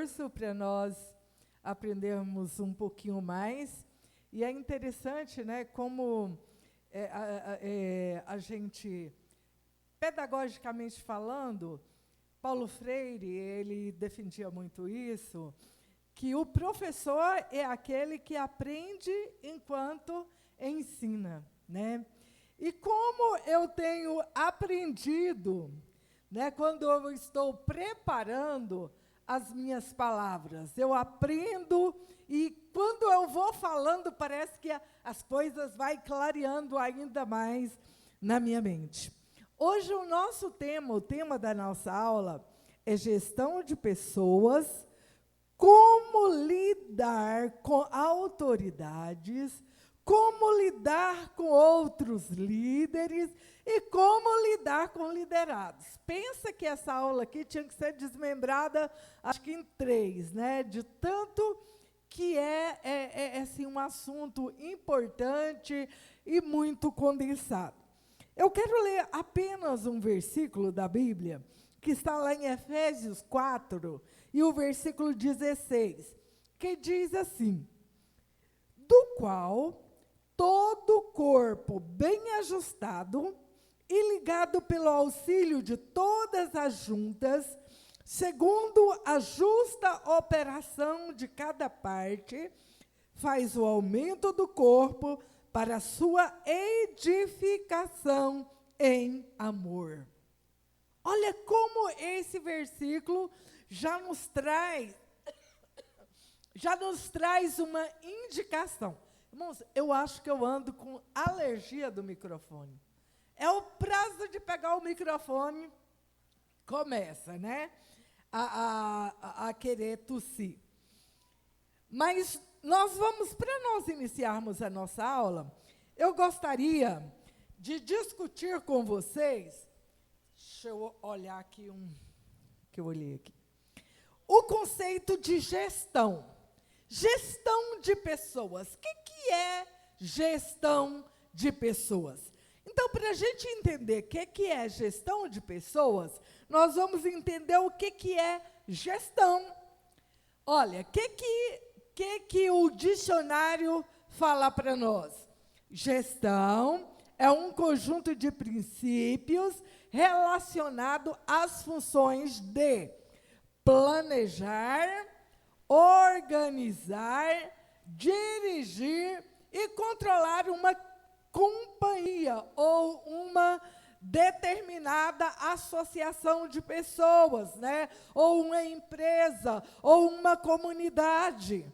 curso para nós aprendermos um pouquinho mais. E é interessante, né, como a gente, pedagogicamente falando, Paulo Freire, ele defendia muito isso, que o professor é aquele que aprende enquanto ensina, né? E como eu tenho aprendido, né, quando eu estou preparando as minhas palavras, eu aprendo e quando eu vou falando, parece que as coisas vão clareando ainda mais na minha mente. Hoje o nosso tema, o tema da nossa aula é gestão de pessoas, como lidar com autoridades, como lidar com outros líderes e como lidar com liderados. Pensa que essa aula aqui tinha que ser desmembrada, acho que em 3, né? De tanto que é assim, um assunto importante e muito condensado. Eu quero ler apenas um versículo da Bíblia, que está lá em Efésios 4, e o versículo 16, que diz assim: do qual todo o corpo bem ajustado e ligado pelo auxílio de todas as juntas, segundo a justa operação de cada parte, faz o aumento do corpo para a sua edificação em amor. Olha como esse versículo já nos traz uma indicação. Irmãos, eu acho que eu ando com alergia do microfone. É o prazo de pegar o microfone, começa, né, a querer tossir. Mas para nós iniciarmos a nossa aula, eu gostaria de discutir com vocês, deixa eu olhar aqui que eu olhei aqui, o conceito de gestão. Gestão de pessoas. O que é gestão de pessoas? Então, para a gente entender o que é gestão de pessoas, nós vamos entender o que é gestão. Olha, o que o dicionário fala para nós? Gestão é um conjunto de princípios relacionado às funções de planejar, organizar, dirigir e controlar uma companhia ou uma determinada associação de pessoas, né? Ou uma empresa, ou uma comunidade.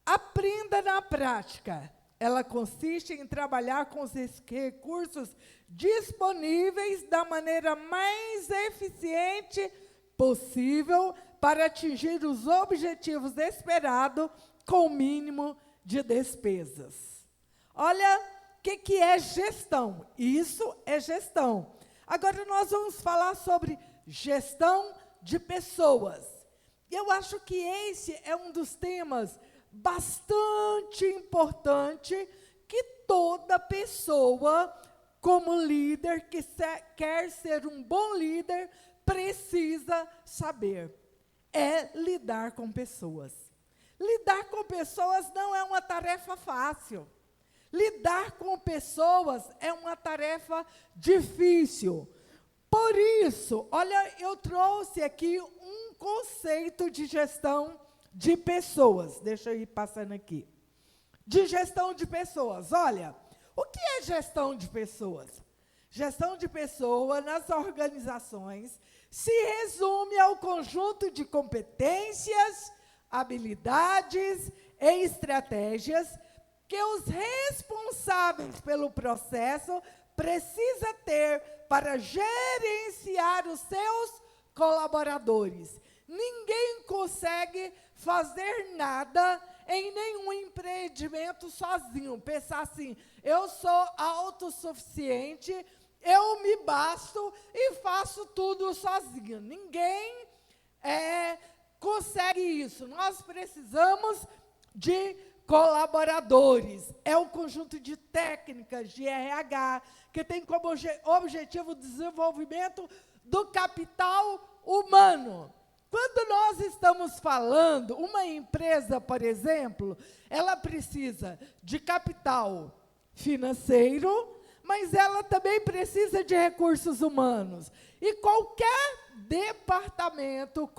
Aprenda na prática. Ela consiste em trabalhar com os recursos disponíveis da maneira mais eficiente possível para atingir os objetivos esperados com o mínimo de despesas. Olha, o que é gestão? Isso é gestão. Agora nós vamos falar sobre gestão de pessoas. Eu acho que esse é um dos temas bastante importante que toda pessoa, como líder, que quer ser um bom líder, precisa saber. É lidar com pessoas. Lidar com pessoas não é uma tarefa fácil. Lidar com pessoas é uma tarefa difícil. Por isso, olha, eu trouxe aqui um conceito de gestão de pessoas. Deixa eu ir passando aqui. De gestão de pessoas. Olha, o que é gestão de pessoas? Gestão de pessoas nas organizações se resume ao conjunto de competências, habilidades e estratégias que os responsáveis pelo processo precisam ter para gerenciar os seus colaboradores. Ninguém consegue fazer nada em nenhum empreendimento sozinho. Pensar assim, eu sou autossuficiente, eu me basto e faço tudo sozinho. Ninguém consegue isso. Nós precisamos de colaboradores. É um conjunto de técnicas de RH que tem como objetivo o desenvolvimento do capital humano. Quando nós estamos falando, uma empresa, por exemplo, ela precisa de capital financeiro, mas ela também precisa de recursos humanos. E qualquer departamento,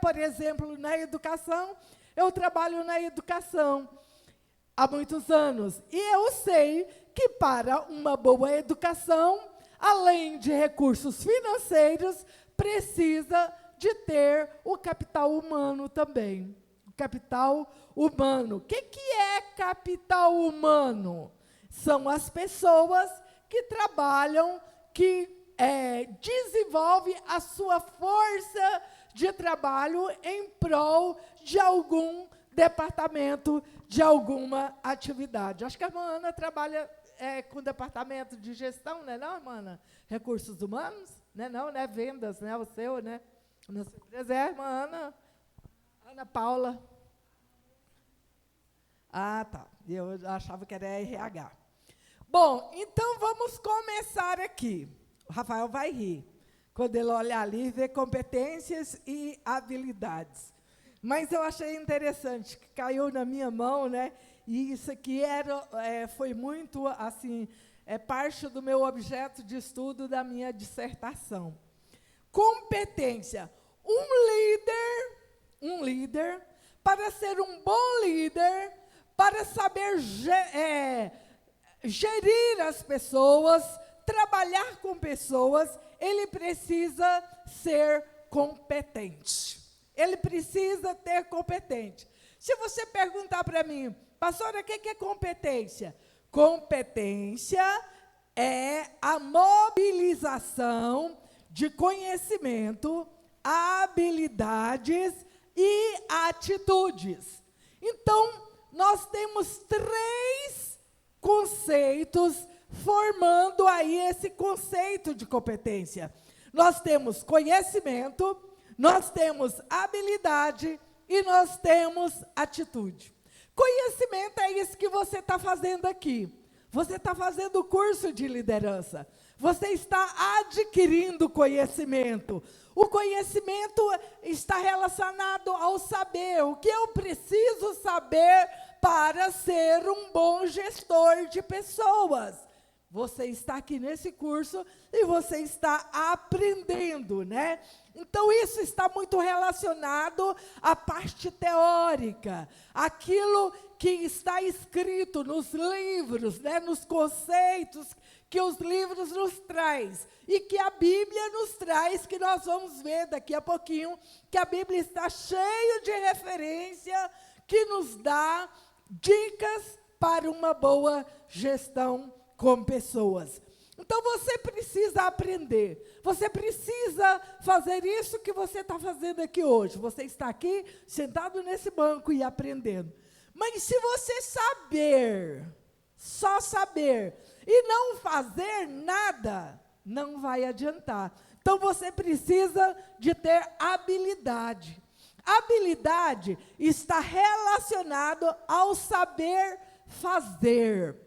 por exemplo, na educação, eu trabalho na educação há muitos anos. E eu sei que para uma boa educação, além de recursos financeiros, precisa de ter o capital humano também. O capital humano. O que é capital humano? São as pessoas que trabalham, que desenvolvem a sua força de trabalho em prol de algum departamento, de alguma atividade. Acho que a irmã Ana trabalha com o departamento de gestão, não é não, irmã Ana? Recursos humanos? Não é não, né? Vendas, né? O seu, né? Nossa empresa é, irmã Ana Paula. Ah, tá. Eu achava que era RH. Bom, então vamos começar aqui. O Rafael vai rir quando ele olhar ali e ver competências e habilidades. Mas eu achei interessante, que caiu na minha mão, né? E isso aqui foi muito, assim, parte do meu objeto de estudo da minha dissertação. Competência. Um líder, para ser um bom líder, para saber gerir as pessoas, trabalhar com pessoas, ele precisa ser competente. Ele precisa ter competente. Se você perguntar para mim, pastora, o que é competência? Competência é a mobilização de conhecimento, habilidades e atitudes. Então, nós temos 3 conceitos formando aí esse conceito de competência. Nós temos conhecimento, nós temos habilidade e nós temos atitude. Conhecimento é isso que você está fazendo aqui. Você está fazendo o curso de liderança. Você está adquirindo conhecimento. O conhecimento está relacionado ao saber. O que eu preciso saber para ser um bom gestor de pessoas? Você está aqui nesse curso e você está aprendendo, né? Então, isso está muito relacionado à parte teórica, aquilo que está escrito nos livros, né? Nos conceitos que os livros nos traz e que a Bíblia nos traz, que nós vamos ver daqui a pouquinho, que a Bíblia está cheia de referência que nos dá dicas para uma boa gestão com pessoas. Então, você precisa aprender, você precisa fazer isso que você está fazendo aqui hoje. Você está aqui, sentado nesse banco e aprendendo. Mas se você só saber, e não fazer nada, não vai adiantar. Então, você precisa de ter habilidade. Habilidade está relacionado ao saber fazer.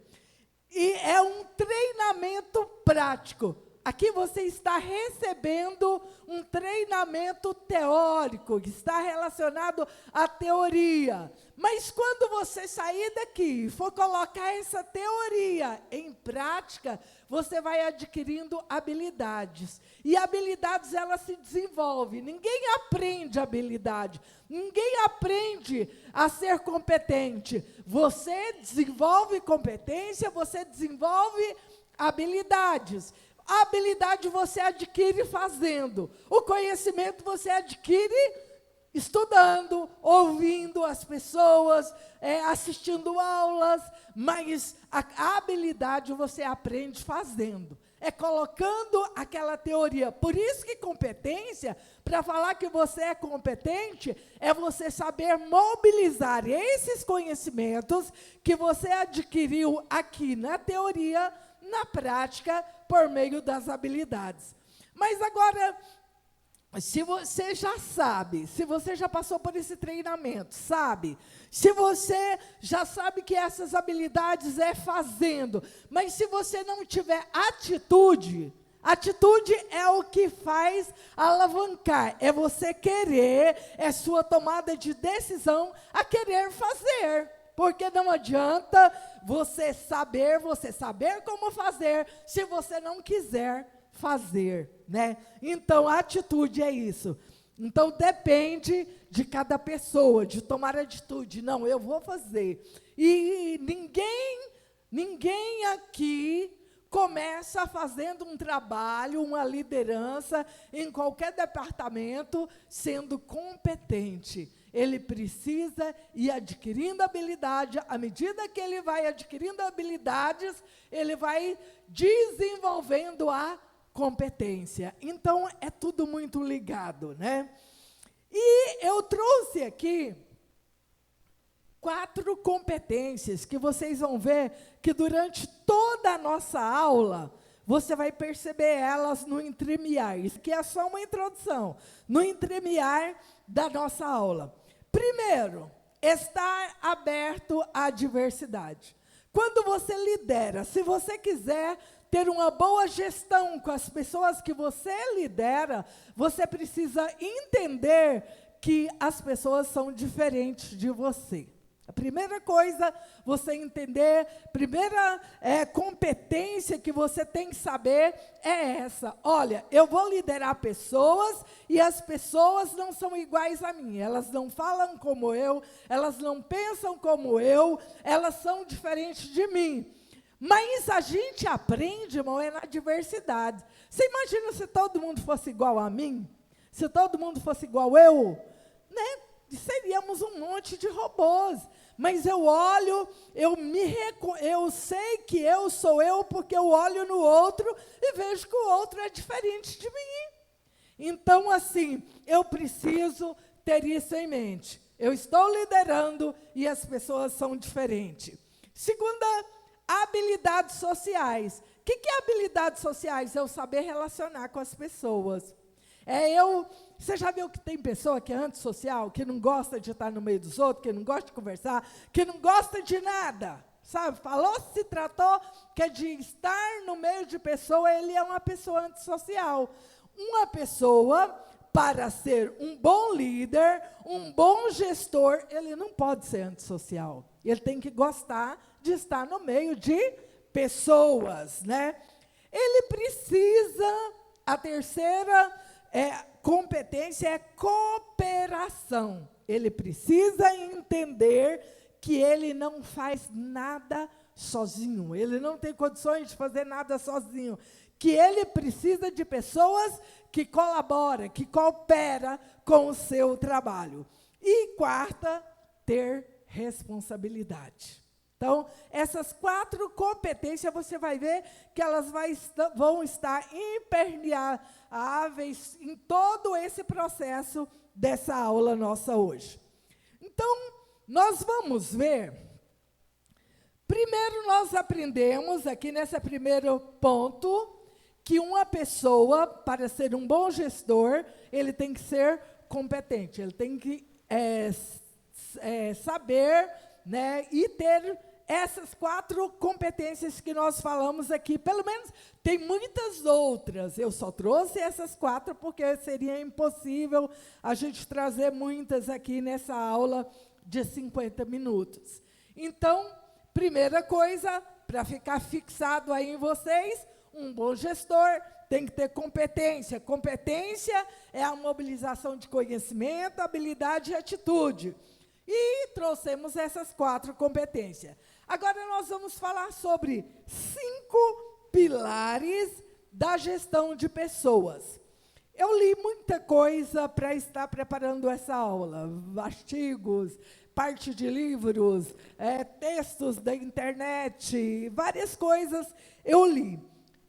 E é um treinamento prático. Aqui você está recebendo um treinamento teórico, que está relacionado à teoria. Mas quando você sair daqui e for colocar essa teoria em prática, você vai adquirindo habilidades. E habilidades, elas se desenvolvem. Ninguém aprende habilidade. Ninguém aprende a ser competente. Você desenvolve competência, você desenvolve habilidades. A habilidade você adquire fazendo. O conhecimento você adquire estudando, ouvindo as pessoas, assistindo aulas. Mas a habilidade você aprende fazendo. É colocando aquela teoria. Por isso que competência, para falar que você é competente, é você saber mobilizar esses conhecimentos que você adquiriu aqui na teoria, na prática, por meio das habilidades. Mas agora, se você já sabe, se você já passou por esse treinamento, sabe? Se você já sabe que essas habilidades é fazendo, mas se você não tiver atitude, Atitude é o que faz alavancar, é você querer, é sua tomada de decisão a querer fazer. Porque não adianta você saber como fazer, se você não quiser fazer, né? Então, a atitude é isso. Então, depende de cada pessoa, de tomar atitude. Não, eu vou fazer. E ninguém aqui começa fazendo um trabalho, uma liderança em qualquer departamento, sendo competente. Ele precisa ir adquirindo habilidade. À medida que ele vai adquirindo habilidades, ele vai desenvolvendo a competência. Então, é tudo muito ligado, né? E eu trouxe aqui 4 competências que vocês vão ver que durante toda a nossa aula, você vai perceber elas no entremear. Isso aqui é só uma introdução. No entremear da nossa aula. Primeiro, estar aberto à diversidade. Quando você lidera, se você quiser ter uma boa gestão com as pessoas que você lidera, você precisa entender que as pessoas são diferentes de você. A primeira coisa, você entender, primeira competência que você tem que saber é essa. Olha, eu vou liderar pessoas e as pessoas não são iguais a mim. Elas não falam como eu, elas não pensam como eu, elas são diferentes de mim. Mas a gente aprende, irmão, é na diversidade. Você imagina se todo mundo fosse igual a mim? Se todo mundo fosse igual eu? Né? Seríamos um monte de robôs. Mas eu olho, eu sei que eu sou eu, porque eu olho no outro e vejo que o outro é diferente de mim. Então, assim, eu preciso ter isso em mente. Eu estou liderando e as pessoas são diferentes. Segunda, habilidades sociais. O que é habilidades sociais? É eu saber relacionar com as pessoas. Você já viu que tem pessoa que é antissocial, que não gosta de estar no meio dos outros, que não gosta de conversar, que não gosta de nada, sabe? Falou, se tratou, que é de estar no meio de pessoa, ele é uma pessoa antissocial. Uma pessoa, para ser um bom líder, um bom gestor, ele não pode ser antissocial. Ele tem que gostar de estar no meio de pessoas, né? Ele precisa, a terceira competência é cooperação. Ele precisa entender que ele não faz nada sozinho. Ele não tem condições de fazer nada sozinho. Que ele precisa de pessoas que colaboram, que cooperam com o seu trabalho. E quarta, ter responsabilidade. Então, essas 4 competências, você vai ver que elas vão estar impermeáveis em todo esse processo dessa aula nossa hoje. Então, nós vamos ver. Primeiro, nós aprendemos aqui nesse primeiro ponto que uma pessoa, para ser um bom gestor, ele tem que ser competente, ele tem que saber, né, e ter essas 4 competências que nós falamos aqui. Pelo menos tem muitas outras. Eu só trouxe essas 4 porque seria impossível a gente trazer muitas aqui nessa aula de 50 minutos. Então, primeira coisa, para ficar fixado aí em vocês, um bom gestor tem que ter competência. Competência é a mobilização de conhecimento, habilidade e atitude. E trouxemos essas 4 competências. Agora nós vamos falar sobre 5 pilares da gestão de pessoas. Eu li muita coisa para estar preparando essa aula, artigos, parte de livros, textos da internet, várias coisas eu li.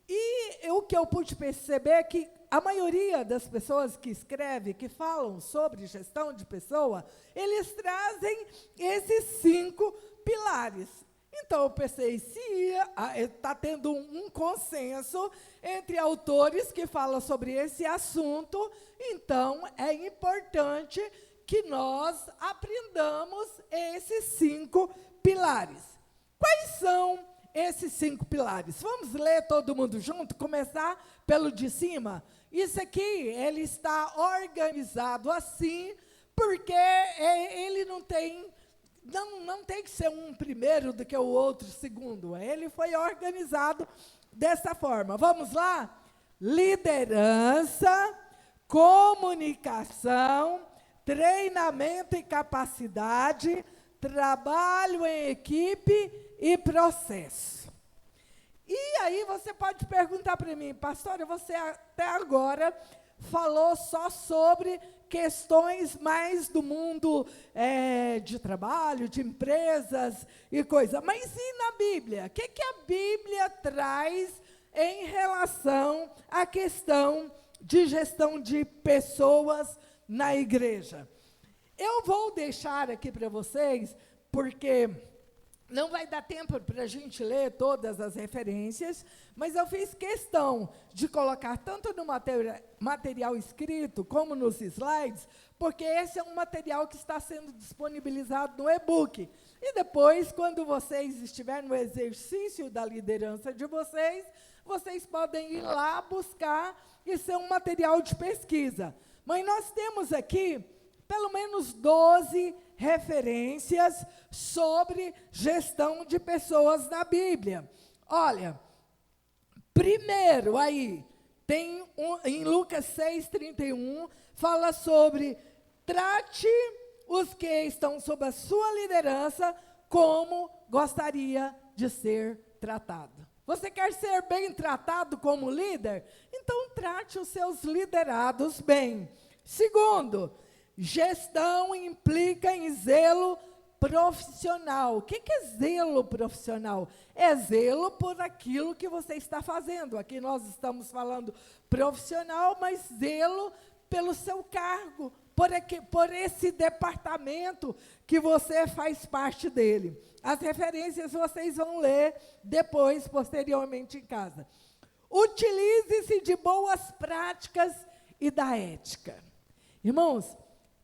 E o que eu pude perceber é que a maioria das pessoas que escrevem, que falam sobre gestão de pessoa, eles trazem esses 5 pilares. Então, eu pensei, se está tendo um consenso entre autores que falam sobre esse assunto, então é importante que nós aprendamos esses 5 pilares. Quais são esses 5 pilares? Vamos ler todo mundo junto, começar pelo de cima? Isso aqui, ele está organizado assim, porque ele não tem que ser um primeiro do que o outro segundo. Ele foi organizado dessa forma. Vamos lá? Liderança, comunicação, treinamento e capacidade, trabalho em equipe e processo. E aí você pode perguntar para mim, pastora, você até agora falou só sobre questões mais do mundo de trabalho, de empresas e coisa. Mas e na Bíblia? O que a Bíblia traz em relação à questão de gestão de pessoas na igreja? Eu vou deixar aqui para vocês, porque não vai dar tempo para a gente ler todas as referências, mas eu fiz questão de colocar tanto no material escrito como nos slides, porque esse é um material que está sendo disponibilizado no e-book. E depois, quando vocês estiverem no exercício da liderança de vocês, vocês podem ir lá buscar e ser um material de pesquisa. Mas nós temos aqui pelo menos 12 referências sobre gestão de pessoas na Bíblia. Olha, primeiro aí, tem em Lucas 6:31, fala sobre trate os que estão sob a sua liderança como gostaria de ser tratado. Você quer ser bem tratado como líder? Então trate os seus liderados bem. Segundo, gestão implica em zelo profissional. O que é zelo profissional? É zelo por aquilo que você está fazendo. Aqui nós estamos falando profissional, mas zelo pelo seu cargo, por esse departamento que você faz parte dele. As referências vocês vão ler depois, posteriormente em casa. Utilize-se de boas práticas e da ética. Irmãos,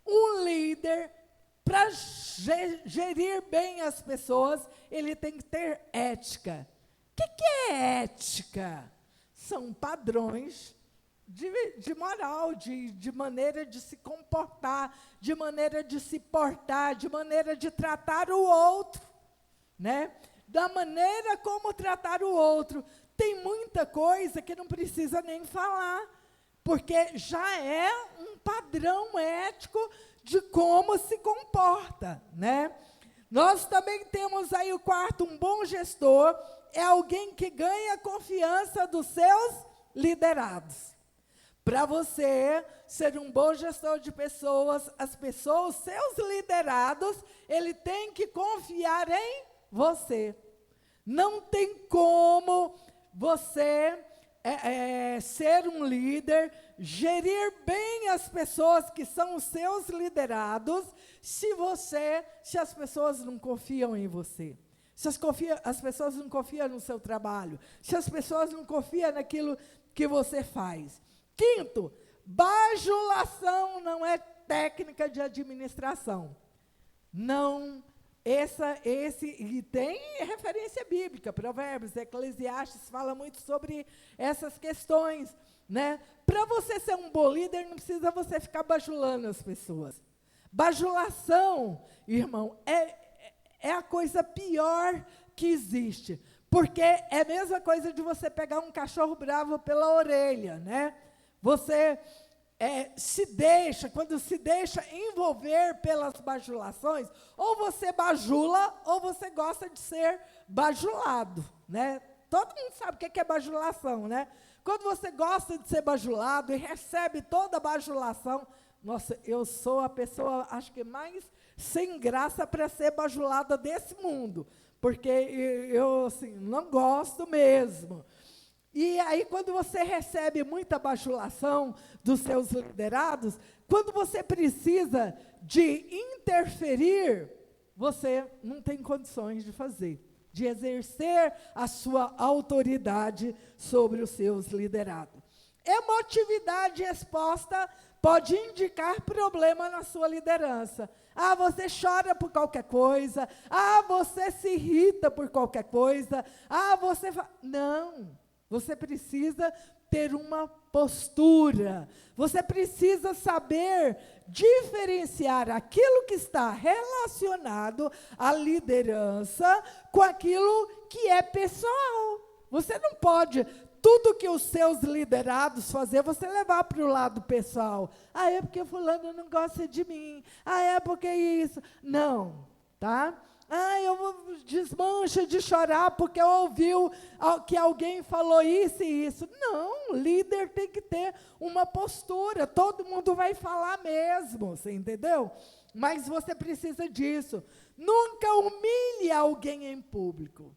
um líder, para gerir bem as pessoas, ele tem que ter ética. O que é ética? São padrões de moral, de maneira de se comportar, de maneira de se portar, de maneira de tratar o outro, né? Da maneira como tratar o outro. Tem muita coisa que não precisa nem falar, porque já é um padrão ético de como se comporta, né? Nós também temos aí o quarto, um bom gestor é alguém que ganha a confiança dos seus liderados. Para você ser um bom gestor de pessoas, as pessoas, seus liderados, ele tem que confiar em você. Não tem como você ser um líder, gerir bem as pessoas que são os seus liderados, se as pessoas não confiam em você. Se as pessoas não confiam no seu trabalho, se as pessoas não confiam naquilo que você faz. Quinto, bajulação não é técnica de administração. Não, e tem referência bíblica, Provérbios, Eclesiastes, fala muito sobre essas questões, né? Para você ser um bom líder, não precisa você ficar bajulando as pessoas. Bajulação, irmão, é a coisa pior que existe, porque é a mesma coisa de você pegar um cachorro bravo pela orelha, né? Você quando se deixa envolver pelas bajulações, ou você bajula, ou você gosta de ser bajulado, né? Todo mundo sabe o que é bajulação, né? Quando você gosta de ser bajulado e recebe toda a bajulação, nossa, eu sou a pessoa, acho que mais sem graça para ser bajulada desse mundo, porque eu, assim, não gosto mesmo. E aí, quando você recebe muita bajulação dos seus liderados, quando você precisa de interferir, você não tem condições de fazer, de exercer a sua autoridade sobre os seus liderados. Emotividade exposta pode indicar problema na sua liderança. Ah, você chora por qualquer coisa. Ah, você se irrita por qualquer coisa. Ah, você... Não, você precisa ter uma postura. Você precisa saber diferenciar aquilo que está relacionado à liderança com aquilo que é pessoal. Você não pode, tudo que os seus liderados fazer, você levar para o lado pessoal. Ah, é porque fulano não gosta de mim. Ah, é porque isso. Não, tá? Ah, eu desmancha de chorar porque ouviu que alguém falou isso e isso. Não, líder tem que ter uma postura. Todo mundo vai falar mesmo, você entendeu? Mas você precisa disso. Nunca humilhe alguém em público.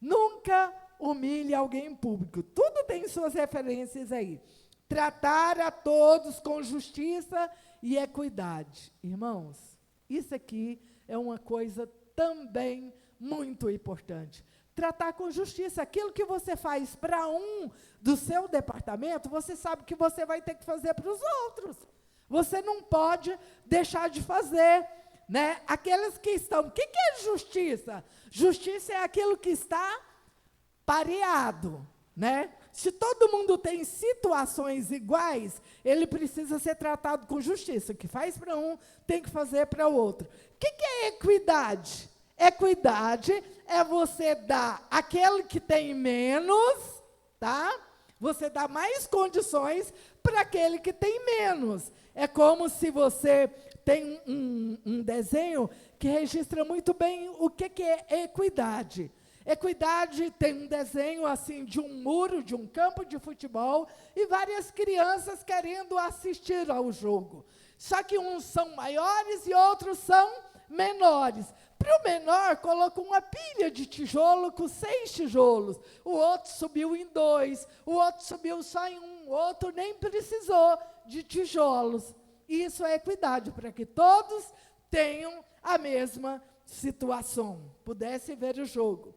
Nunca humilhe alguém em público. Tudo tem suas referências aí. Tratar a todos com justiça e equidade. Irmãos, isso aqui é uma coisa também muito importante. Tratar com justiça. Aquilo que você faz para um do seu departamento, você sabe que você vai ter que fazer para os outros. Você não pode deixar de fazer, né? Aqueles que estão... O que é justiça? Justiça é aquilo que está pareado, né? Se todo mundo tem situações iguais, ele precisa ser tratado com justiça. O que faz para um, tem que fazer para o outro. O que é equidade? Equidade é você dar àquele que tem menos, tá? Você dá mais condições para aquele que tem menos. É como se você tem um desenho que registra muito bem o que é equidade. Equidade tem um desenho assim de um muro, de um campo de futebol e várias crianças querendo assistir ao jogo. Só que uns são maiores e outros são menores. Para o menor, colocou uma pilha de tijolo com 6 tijolos. O outro subiu em 2, o outro subiu só em 1, o outro nem precisou de tijolos. Isso é equidade, para que todos tenham a mesma situação, pudessem ver o jogo.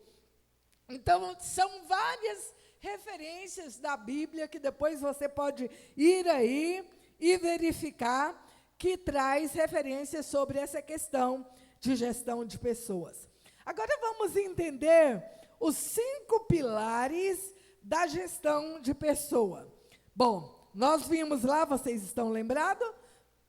Então, são várias referências da Bíblia que depois você pode ir aí e verificar que traz referências sobre essa questão de gestão de pessoas. Agora vamos entender os 5 pilares da gestão de pessoa. Bom, nós vimos lá, vocês estão lembrados?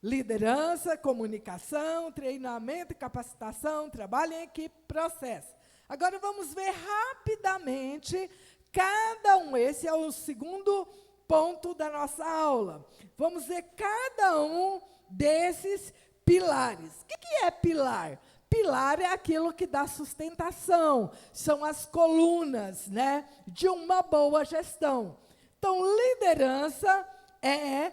Liderança, comunicação, treinamento e capacitação, trabalho em equipe, processo. Agora vamos ver rapidamente cada um. Esse é o segundo ponto da nossa aula. Vamos ver cada um desses pilares. O que é pilar? Pilar é aquilo que dá sustentação, são as colunas, né, de uma boa gestão. Então, liderança é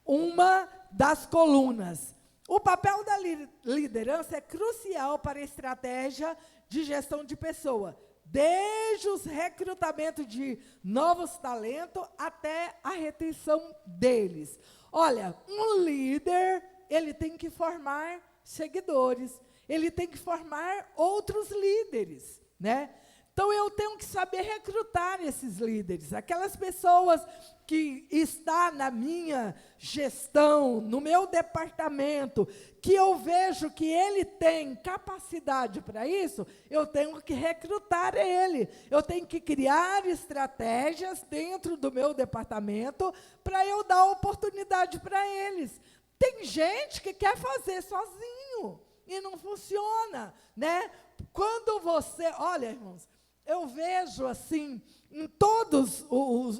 uma das colunas. O papel da liderança é crucial para a estratégia de gestão de pessoa, desde os recrutamentos de novos talentos até a retenção deles. Olha, um líder, ele tem que formar seguidores, ele tem que formar outros líderes, né? Então, eu tenho que saber recrutar esses líderes, aquelas pessoas que estão na minha gestão, no meu departamento, que eu vejo que ele tem capacidade para isso, eu tenho que recrutar ele. Eu tenho que criar estratégias dentro do meu departamento para eu dar oportunidade para eles. Tem gente que quer fazer sozinho e não funciona, né? Quando você... Olha, irmãos, eu vejo assim, em todos os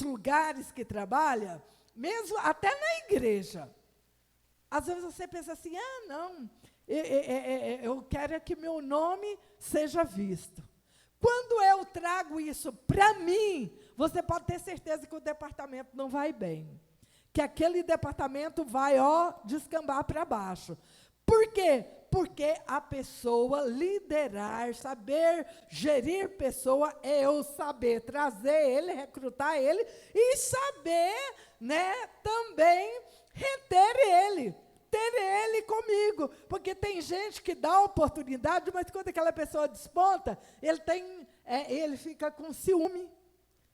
lugares que trabalha, mesmo até na igreja. Às vezes você pensa assim, não, eu quero que meu nome seja visto. Quando eu trago isso para mim, você pode ter certeza que o departamento não vai bem. Que aquele departamento vai, descambar para baixo. Por quê? Porque a pessoa liderar, saber gerir pessoa, é eu saber trazer ele, recrutar ele e saber, né, também reter ele, ter ele comigo. Porque tem gente que dá oportunidade, mas quando aquela pessoa desponta, ele fica com ciúme.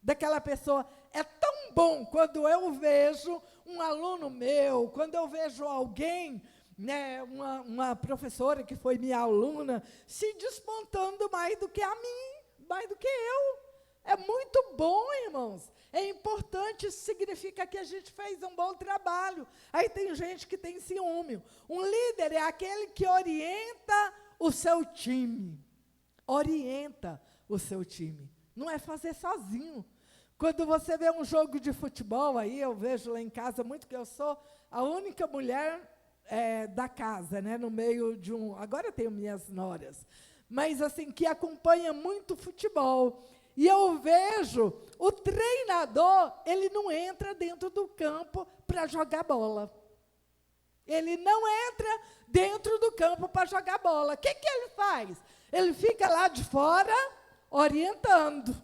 daquela pessoa. É tão bom quando eu vejo um aluno meu, quando eu vejo alguém, né, uma professora que foi minha aluna, se despontando mais do que a mim, mais do que eu. É muito bom, irmãos. É importante, isso significa que a gente fez um bom trabalho. Aí tem gente que tem ciúme. Um líder é aquele que orienta o seu time. Orienta o seu time. Não é fazer sozinho. Quando você vê um jogo de futebol, aí eu vejo lá em casa muito que eu sou a única mulher da casa, né, no meio de um... Agora eu tenho minhas noras. Mas, assim, que acompanha muito futebol. E eu vejo o treinador, ele não entra dentro do campo para jogar bola. Ele não entra dentro do campo para jogar bola. O que ele faz? Ele fica lá de fora orientando.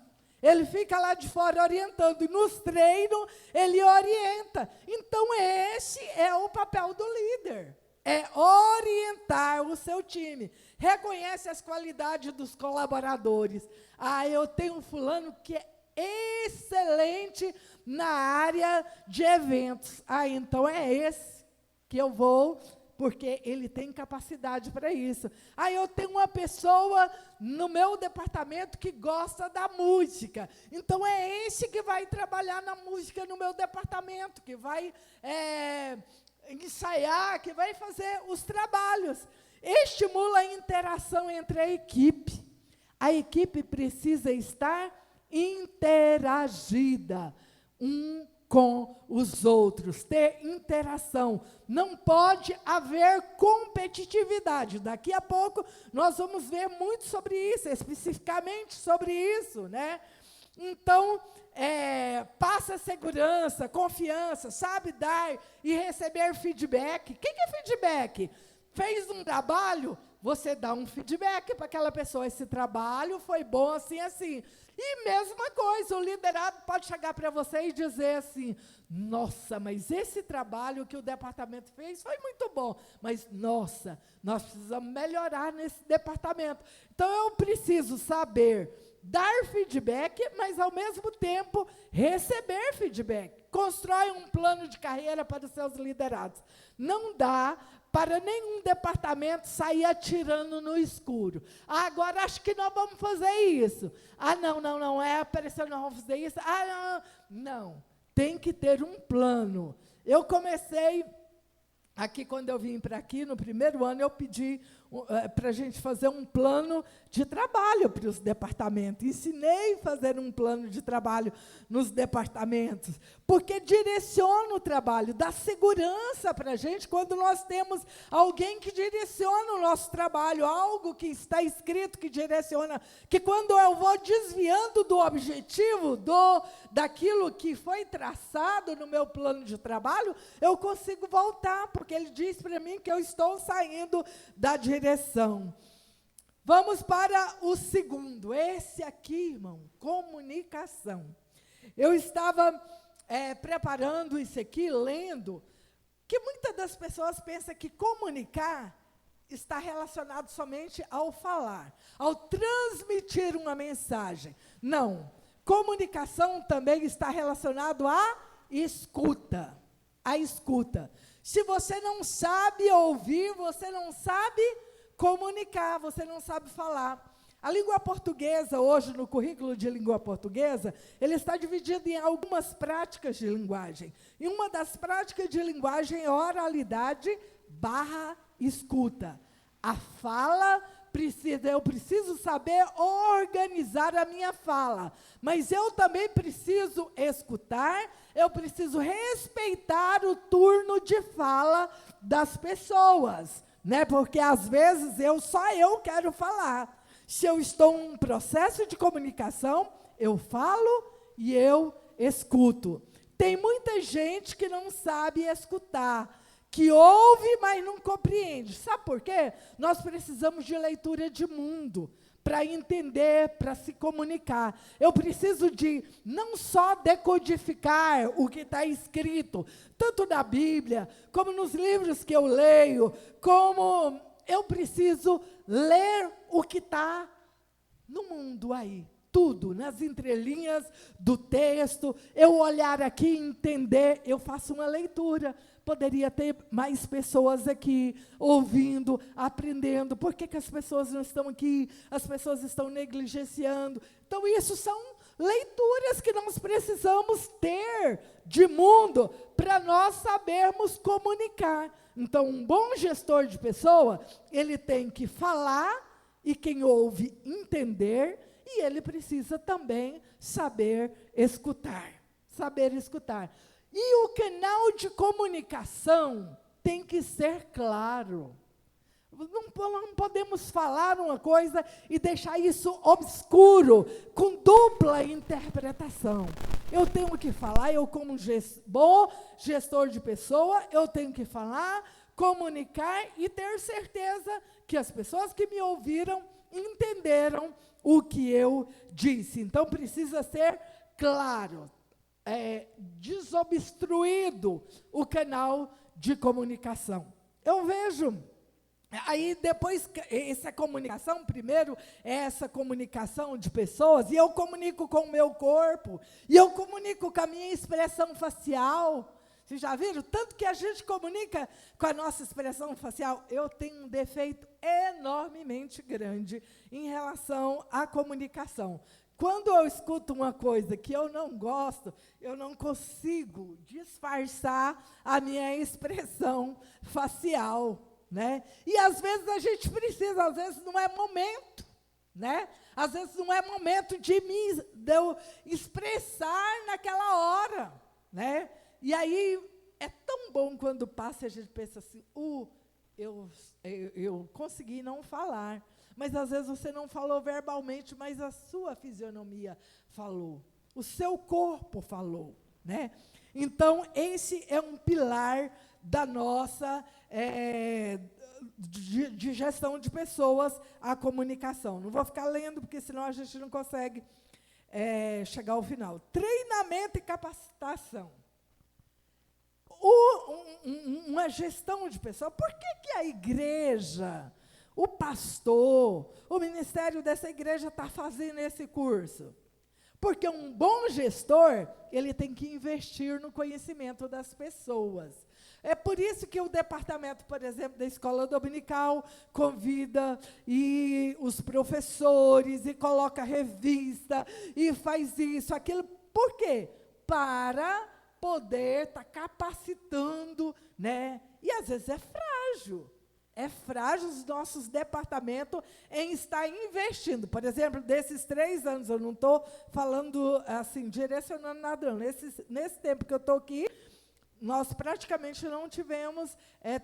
Ele fica lá de fora orientando. E nos treinos, ele orienta. Então, esse é o papel do líder. É orientar o seu time. Reconhece as qualidades dos colaboradores. Ah, eu tenho um fulano que é excelente na área de eventos. Ah, então é esse que eu vou, porque ele tem capacidade para isso. Ah, eu tenho uma pessoa no meu departamento que gosta da música. Então é esse que vai trabalhar na música no meu departamento, que vai ensaiar, que vai fazer os trabalhos. Estimula a interação entre a equipe. A equipe precisa estar interagida com os outros, ter interação. Não pode haver competitividade. Daqui a pouco nós vamos ver muito sobre isso, especificamente sobre isso, né? Então, passa segurança, confiança, sabe dar e receber feedback. O que é feedback? Fez um trabalho, você dá um feedback para aquela pessoa. Esse trabalho foi bom assim, assim. E mesma coisa, o liderado pode chegar para você e dizer assim, nossa, mas esse trabalho que o departamento fez foi muito bom, mas, nossa, nós precisamos melhorar nesse departamento. Então, eu preciso saber dar feedback, mas, ao mesmo tempo, receber feedback. Constrói um plano de carreira para os seus liderados. Não dá para nenhum departamento sair atirando no escuro. Ah, agora acho que nós vamos fazer isso. Ah, não, apareceu, nós vamos fazer isso. Ah, não. Tem que ter um plano. Eu comecei, aqui quando eu vim para aqui, no primeiro ano, eu pedi para a gente fazer um plano de trabalho para os departamentos. Ensinei a fazer um plano de trabalho nos departamentos, porque direciona o trabalho, dá segurança para a gente quando nós temos alguém que direciona o nosso trabalho, algo que está escrito que direciona, que quando eu vou desviando do objetivo, daquilo que foi traçado no meu plano de trabalho, eu consigo voltar, porque ele diz para mim que eu estou saindo da direção. Vamos para o segundo. Esse aqui, irmão, comunicação. Eu estava preparando isso aqui, lendo, que muitas das pessoas pensam que comunicar está relacionado somente ao falar, ao transmitir uma mensagem. Não. Comunicação também está relacionado à escuta. A escuta. Se você não sabe ouvir, você não sabe comunicar, você não sabe falar. A língua portuguesa, hoje, no currículo de língua portuguesa, ele está dividido em algumas práticas de linguagem. E uma das práticas de linguagem é oralidade / escuta. A fala eu preciso saber organizar a minha fala, mas eu também preciso escutar, eu preciso respeitar o turno de fala das pessoas, né? Porque às vezes só eu quero falar. Se eu estou em um processo de comunicação, eu falo e eu escuto. Tem muita gente que não sabe escutar, que ouve, mas não compreende. Sabe por quê? Nós precisamos de leitura de mundo para entender, para se comunicar. Eu preciso de não só decodificar o que está escrito, tanto na Bíblia, como nos livros que eu leio, como eu preciso ler o que está no mundo aí. tudo, nas entrelinhas do texto, eu olhar aqui e entender, eu faço uma leitura. Poderia ter mais pessoas aqui, ouvindo, aprendendo. Por que as pessoas não estão aqui? As pessoas estão negligenciando. Então, isso são leituras que nós precisamos ter de mundo para nós sabermos comunicar. Então, um bom gestor de pessoa, ele tem que falar e quem ouve entender, e ele precisa também saber escutar. Saber escutar. E o canal de comunicação tem que ser claro. Não podemos falar uma coisa e deixar isso obscuro, com dupla interpretação. Eu tenho que falar, eu como bom gestor de pessoa, eu tenho que falar, comunicar e ter certeza que as pessoas que me ouviram entenderam o que eu disse. Então, precisa ser claro, desobstruído o canal de comunicação. Eu vejo... Aí, depois, essa comunicação, primeiro, é essa comunicação de pessoas, e eu comunico com o meu corpo, e eu comunico com a minha expressão facial. Vocês já viram? Tanto que a gente comunica com a nossa expressão facial. Eu tenho um defeito enormemente grande em relação à comunicação. Quando eu escuto uma coisa que eu não gosto, eu não consigo disfarçar a minha expressão facial. Né? E às vezes a gente precisa, às vezes não é momento, né? Às vezes não é momento de eu expressar naquela hora, né? E aí é tão bom quando passa e a gente pensa assim, eu consegui não falar, mas às vezes você não falou verbalmente, mas a sua fisionomia falou, o seu corpo falou, né? Então, esse é um pilar da nossa de gestão de pessoas, a comunicação. Não vou ficar lendo, porque senão a gente não consegue chegar ao final. Treinamento e capacitação. Uma gestão de pessoas. Por que a igreja, o pastor, o ministério dessa igreja está fazendo esse curso? Porque um bom gestor, ele tem que investir no conhecimento das pessoas. É por isso que o departamento, por exemplo, da escola dominical convida os professores e coloca revista e faz isso, aquilo. Por quê? Para poder estar capacitando, né? E às vezes é frágil. É frágil os nossos departamentos em estar investindo. Por exemplo, desses 3 anos, eu não estou falando assim, direcionando nada, não. Nesse tempo que eu estou aqui, nós praticamente não tivemos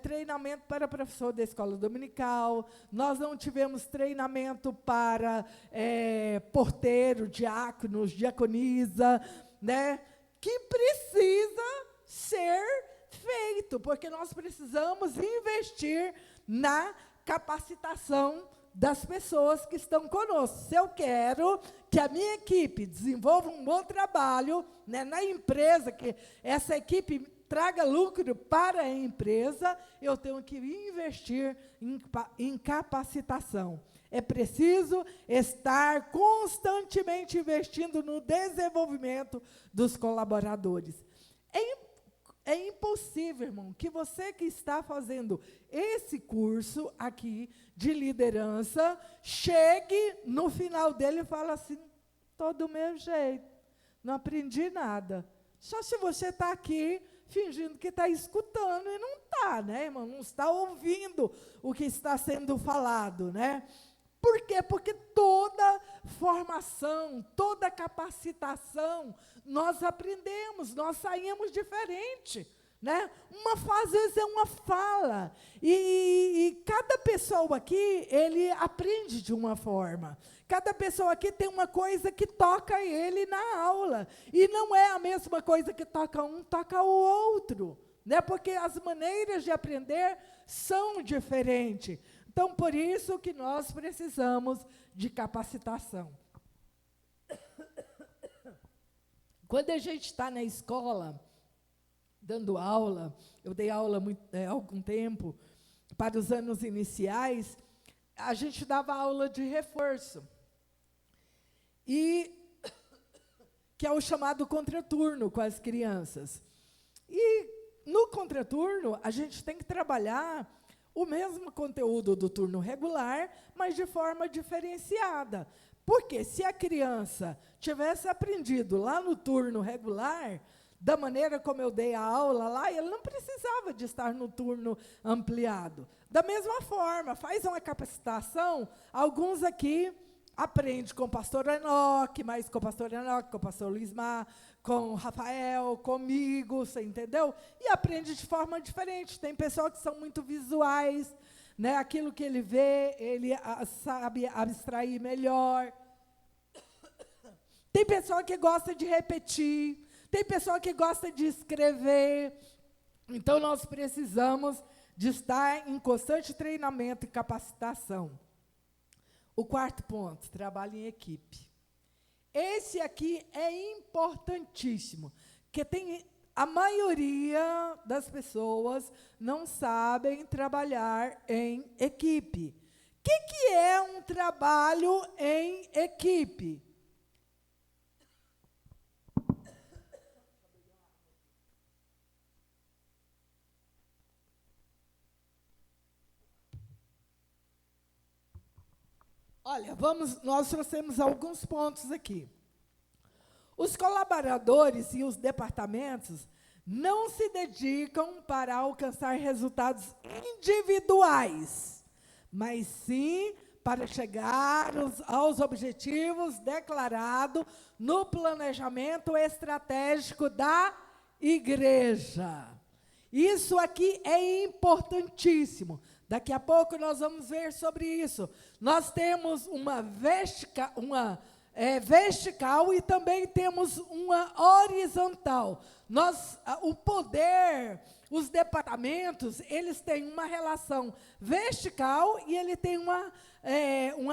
treinamento para professor da escola dominical, nós não tivemos treinamento para porteiro, diáconos, diaconisa, né, que precisa ser feito, porque nós precisamos investir na capacitação das pessoas que estão conosco. Se eu quero que a minha equipe desenvolva um bom trabalho, né, na empresa, que essa equipe traga lucro para a empresa, eu tenho que investir em capacitação. É preciso estar constantemente investindo no desenvolvimento dos colaboradores. É impossível, irmão, que você que está fazendo esse curso aqui de liderança, chegue no final dele e fale assim, estou do meu jeito, não aprendi nada. Só se você está aqui fingindo que está escutando e não está, né, irmão? Não está ouvindo o que está sendo falado, né? Por quê? Porque toda formação, toda capacitação, nós aprendemos, nós saímos diferente, né? Às vezes é uma fala, e cada pessoa aqui, ele aprende de uma forma. Cada pessoa aqui tem uma coisa que toca ele na aula, e não é a mesma coisa que toca um, toca o outro, né? Porque as maneiras de aprender são diferentes. Então, por isso que nós precisamos de capacitação. Quando a gente está na escola, dando aula, eu dei aula há algum tempo, para os anos iniciais, a gente dava aula de reforço. e que é o chamado contraturno com as crianças. E no contraturno, a gente tem que trabalhar o mesmo conteúdo do turno regular, mas de forma diferenciada. Porque se a criança tivesse aprendido lá no turno regular, da maneira como eu dei a aula lá, ele não precisava de estar no turno ampliado. Da mesma forma, faz uma capacitação, alguns aqui aprendem com o pastor Enoque, mais com o pastor Enoque, com o pastor Luizmar, com o Rafael, comigo, você entendeu? E aprende de forma diferente. Tem pessoas que são muito visuais, né? Aquilo que ele vê, ele sabe abstrair melhor. Tem pessoa que gosta de repetir, tem pessoa que gosta de escrever. Então, nós precisamos de estar em constante treinamento e capacitação. O quarto ponto, trabalho em equipe. Esse aqui é importantíssimo, porque a maioria das pessoas não sabem trabalhar em equipe. O que é um trabalho em equipe? Olha, nós trouxemos alguns pontos aqui. Os colaboradores e os departamentos não se dedicam para alcançar resultados individuais, mas sim para chegar aos objetivos declarados no planejamento estratégico da igreja. Isso aqui é importantíssimo. Daqui a pouco nós vamos ver sobre isso. Nós temos uma vertical e também temos uma horizontal. O poder, os departamentos, eles têm uma relação vertical e ele tem uma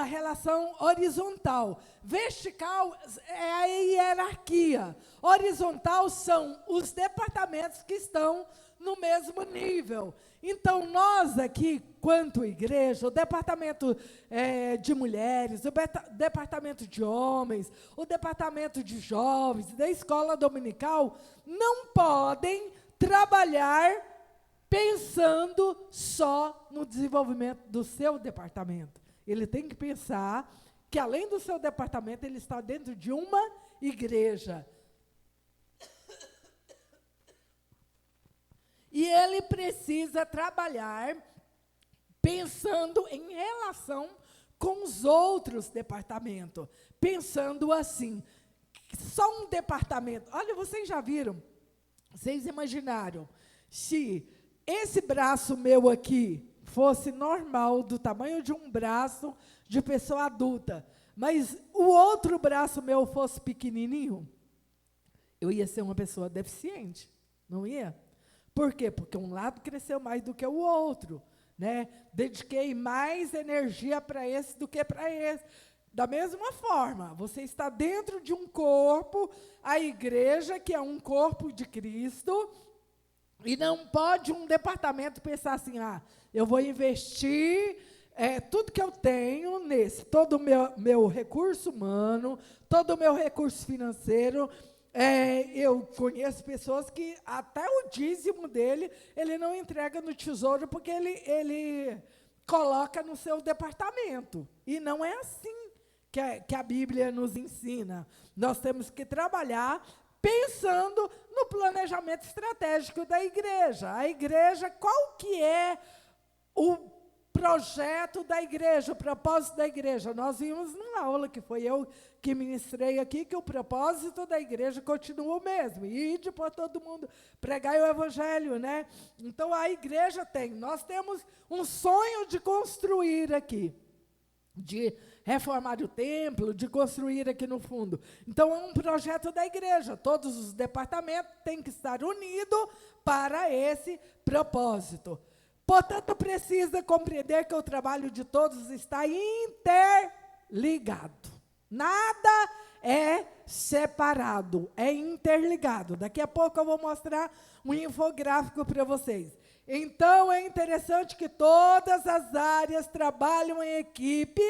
relação horizontal. Vertical é a hierarquia. Horizontal são os departamentos que estão no mesmo nível. Então, nós aqui, quanto igreja, o departamento de mulheres, o departamento de homens, o departamento de jovens, da escola dominical, não podem trabalhar pensando só no desenvolvimento do seu departamento. Ele tem que pensar que, além do seu departamento, ele está dentro de uma igreja. E ele precisa trabalhar pensando em relação com os outros departamentos. Pensando assim, só um departamento. Olha, vocês já viram, vocês imaginaram, se esse braço meu aqui fosse normal, do tamanho de um braço de pessoa adulta, mas o outro braço meu fosse pequenininho, eu ia ser uma pessoa deficiente, não ia? Por quê? Porque um lado cresceu mais do que o outro, né? Dediquei mais energia para esse do que para esse. Da mesma forma, você está dentro de um corpo, a igreja, que é um corpo de Cristo, e não pode um departamento pensar assim, eu vou investir tudo que eu tenho nesse, todo o meu recurso humano, todo o meu recurso financeiro. Eu conheço pessoas que até o dízimo dele, ele não entrega no tesouro, porque ele coloca no seu departamento. E não é assim que a Bíblia nos ensina. Nós temos que trabalhar pensando no planejamento estratégico da igreja. A igreja, qual que é o projeto da igreja, o propósito da igreja? Nós vimos numa aula que foi eu que ministrei aqui, que o propósito da igreja continua o mesmo, e ir por todo mundo, pregar o evangelho, né? Então, a igreja nós temos um sonho de construir aqui, de reformar o templo, de construir aqui no fundo. Então, é um projeto da igreja, todos os departamentos têm que estar unidos para esse propósito. Portanto, precisa compreender que o trabalho de todos está interligado. Nada é separado, é interligado. Daqui a pouco eu vou mostrar um infográfico para vocês. Então, é interessante que todas as áreas trabalham em equipe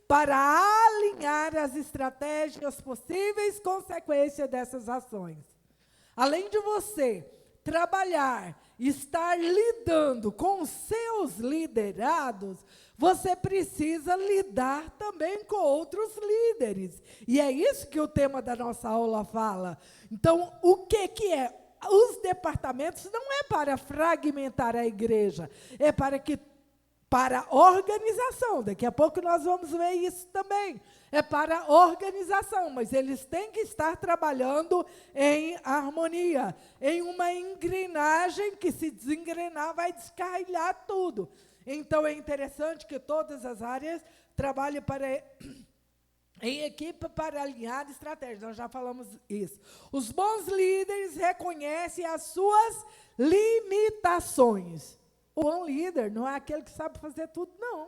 para alinhar as estratégias e as possíveis consequências dessas ações. Além de você trabalhar, estar lidando com os seus liderados, você precisa lidar também com outros líderes. E é isso que o tema da nossa aula fala. Então, o que é? Os departamentos não é para fragmentar a igreja, é para organização. Daqui a pouco nós vamos ver isso também. É para organização, mas eles têm que estar trabalhando em harmonia, em uma engrenagem que, se desengrenar, vai descarrilhar tudo. Então, é interessante que todas as áreas trabalhem em equipe para alinhar estratégias. Nós já falamos isso. Os bons líderes reconhecem as suas limitações. O bom líder não é aquele que sabe fazer tudo, não.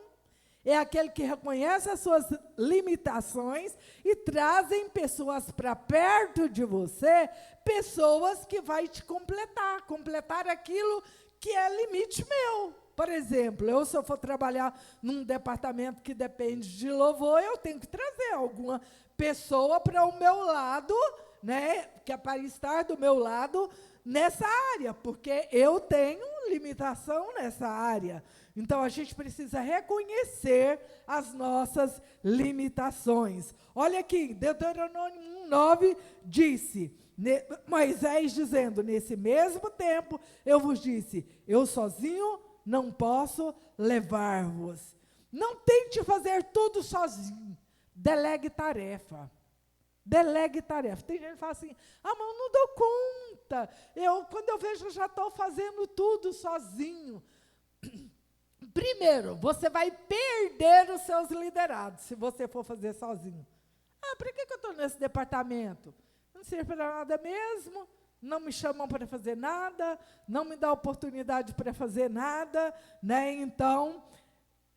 É aquele que reconhece as suas limitações e trazem pessoas para perto de você, pessoas que vai te completar aquilo que é limite meu. Por exemplo, se eu for trabalhar num departamento que depende de louvor, eu tenho que trazer alguma pessoa para o meu lado, né, que é para estar do meu lado nessa área, porque eu tenho limitação nessa área. Então, a gente precisa reconhecer as nossas limitações. Olha aqui, Deuteronômio 1:9 disse, Moisés dizendo, nesse mesmo tempo, eu vos disse, eu sozinho não posso levar-vos. Não tente fazer tudo sozinho. Delegue tarefa. Delegue tarefa. Tem gente que fala assim, mas eu não dou conta. Quando eu vejo, eu já estou fazendo tudo sozinho. Primeiro, você vai perder os seus liderados, se você for fazer sozinho. Por que eu estou nesse departamento? Não serve para nada mesmo. Não me chamam para fazer nada, não me dá oportunidade para fazer nada, né? Então,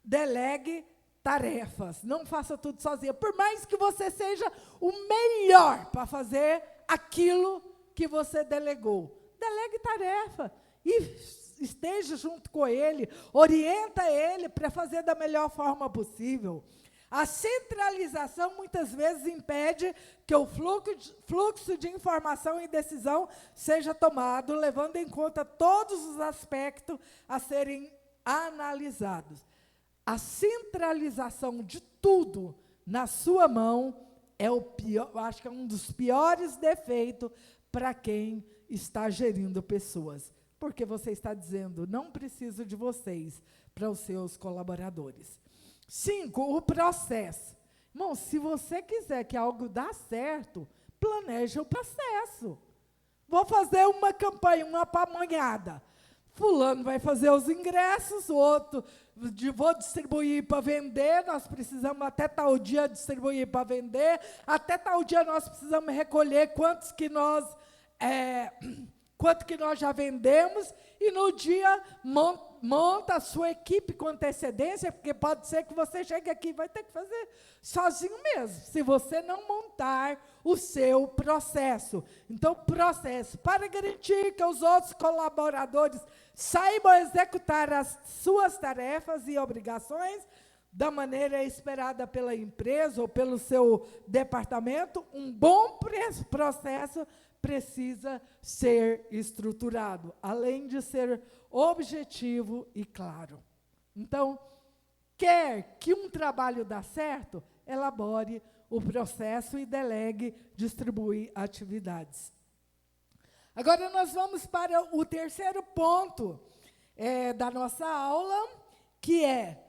delegue tarefas, não faça tudo sozinha. Por mais que você seja o melhor para fazer aquilo que você delegou, delegue tarefa e esteja junto com ele, orienta ele para fazer da melhor forma possível. A centralização muitas vezes impede que o fluxo de informação e decisão seja tomado, levando em conta todos os aspectos a serem analisados. A centralização de tudo na sua mão é o pior, acho que é um dos piores defeitos para quem está gerindo pessoas, porque você está dizendo, não preciso de vocês para os seus colaboradores. 5, o processo. Irmão, se você quiser que algo dê certo, planeje o processo. Vou fazer uma campanha, uma pamonhada. Fulano vai fazer os ingressos, o outro vou distribuir para vender, nós precisamos até tal dia distribuir para vender, até tal dia nós precisamos recolher quanto que nós já vendemos, e no dia monta a sua equipe com antecedência, porque pode ser que você chegue aqui e vai ter que fazer sozinho mesmo, se você não montar o seu processo. Então, processo, para garantir que os outros colaboradores saibam executar as suas tarefas e obrigações da maneira esperada pela empresa ou pelo seu departamento, um bom processo precisa ser estruturado, além de ser objetivo e claro. Então, quer que um trabalho dê certo, elabore o processo e delegue, distribui atividades. Agora nós vamos para o terceiro ponto da nossa aula, que é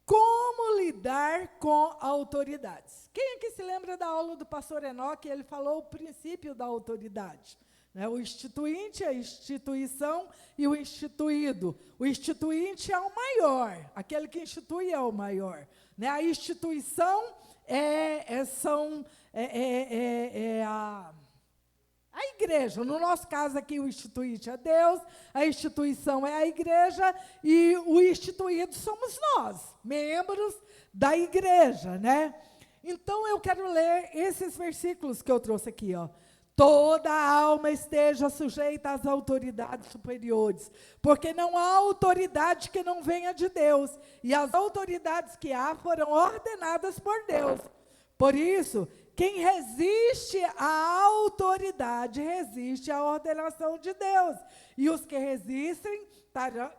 como lidar com autoridades. Quem aqui se lembra da aula do pastor Enoque? Ele falou o princípio da autoridade, né? O instituinte, a instituição e o instituído. O instituinte é o maior, aquele que institui é o maior, né? A instituição a igreja. No nosso caso aqui, o instituinte é Deus, a instituição é a igreja, e o instituído somos nós, membros da igreja, né? Então, eu quero ler esses versículos que eu trouxe aqui, ó. toda alma esteja sujeita às autoridades superiores, porque não há autoridade que não venha de Deus, e as autoridades que há foram ordenadas por Deus. Por isso, quem resiste à autoridade, resiste à ordenação de Deus, e os que resistem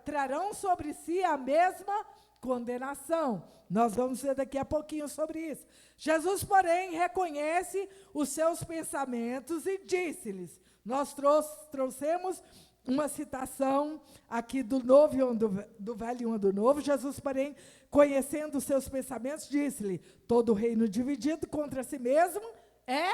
trarão sobre si a mesma condenação. Nós vamos ver daqui a pouquinho sobre isso. Jesus, porém, reconhece os seus pensamentos e disse-lhes, nós trouxemos uma citação aqui do Novo e do Velho e uma do Novo. Jesus, porém, conhecendo os seus pensamentos, disse-lhe, todo reino dividido contra si mesmo é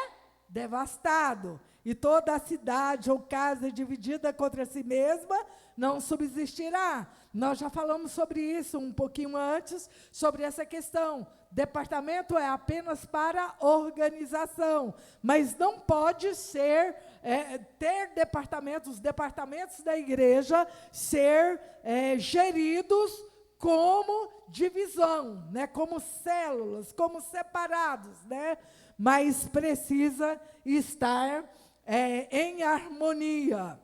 devastado, e toda a cidade ou casa dividida contra si mesma não subsistirá. Nós já falamos sobre isso um pouquinho antes, sobre essa questão. Departamento é apenas para organização, mas não pode ser, ter departamentos, os departamentos da igreja ser geridos como divisão, né, como células, como separados, né, mas precisa estar em harmonia.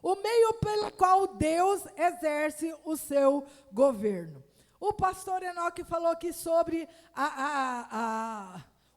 O meio pelo qual Deus exerce o seu governo. O pastor Enoque falou aqui sobre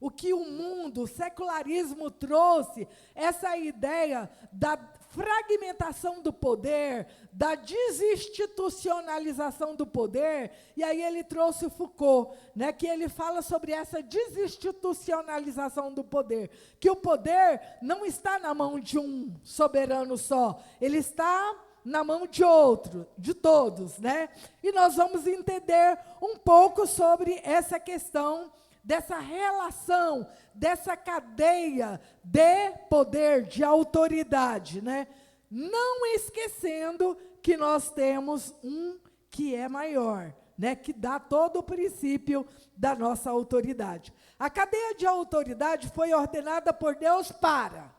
o que o mundo, o secularismo trouxe, essa ideia da fragmentação do poder, da desinstitucionalização do poder, e aí ele trouxe Foucault, né, que ele fala sobre essa desinstitucionalização do poder, que o poder não está na mão de um soberano só, ele está na mão de outro, de todos, né? E nós vamos entender um pouco sobre essa questão dessa relação, dessa cadeia de poder, de autoridade, né? Não esquecendo que nós temos um que é maior, né? Que dá todo o princípio da nossa autoridade. A cadeia de autoridade foi ordenada por Deus para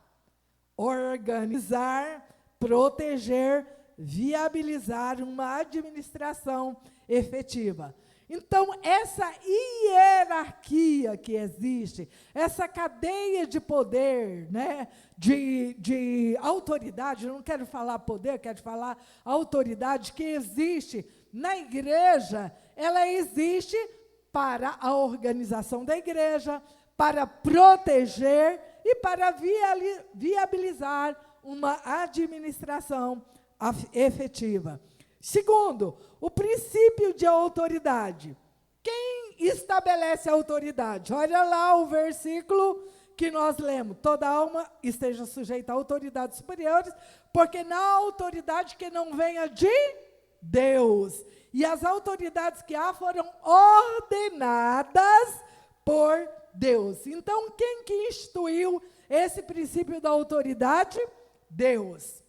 organizar, proteger, viabilizar uma administração efetiva. Então, essa hierarquia que existe, essa cadeia de poder, né, de autoridade, eu não quero falar poder, quero falar autoridade que existe na igreja, ela existe para a organização da igreja, para proteger e para viabilizar uma administração efetiva. Segundo, o princípio de autoridade. Quem estabelece a autoridade? Olha lá o versículo que nós lemos. Toda alma esteja sujeita a autoridades superiores, porque não há autoridade que não venha de Deus. E as autoridades que há foram ordenadas por Deus. Então, quem que instituiu esse princípio da autoridade? Deus.